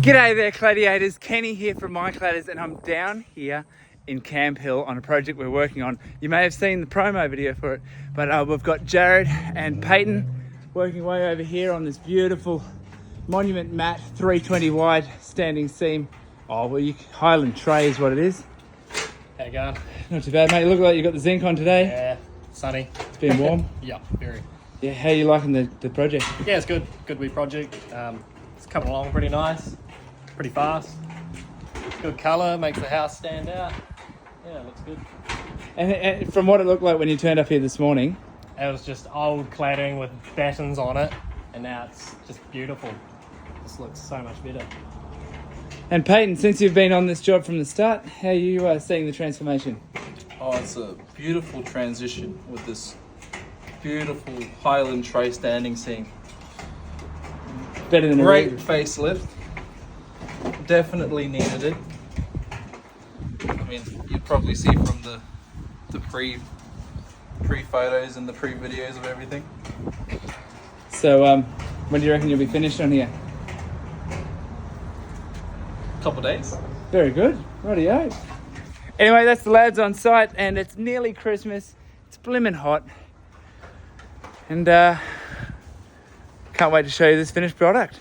G'day there, Gladiators. Kenny here from My Cladders, and I'm down here in Camp Hill on a project we're working on. You may have seen the promo video for it, but we've got Jared and Peyton working way over here on this beautiful monument mat, 320 wide standing seam. Oh, well, Highland tray is what it is. How you going? Not too bad, mate. You look like you got the zinc on today. Yeah, sunny. It's been warm. Yeah, very. Yeah, how are you liking the project? Yeah, it's good. Good wee project. It's coming along pretty nice, pretty fast. Good colour, makes the house stand out. Yeah, it looks good. And from what it looked like when you turned up here this morning, It was just old cladding with battens on it, and now it's just beautiful. This looks so much better. and Peyton, since you've been on this job from the start, how are you seeing the transformation? Oh, it's a beautiful transition with this beautiful Highland tray standing seam. Better than Great facelift. Definitely needed it. I mean, you'd probably see from the pre photos and the pre videos of everything. So, when do you reckon you'll be finished on here? Couple days. Very good. Rightio. Anyway, that's the lads on site, and it's nearly Christmas. It's blimmin' hot. And can't wait to show you this finished product.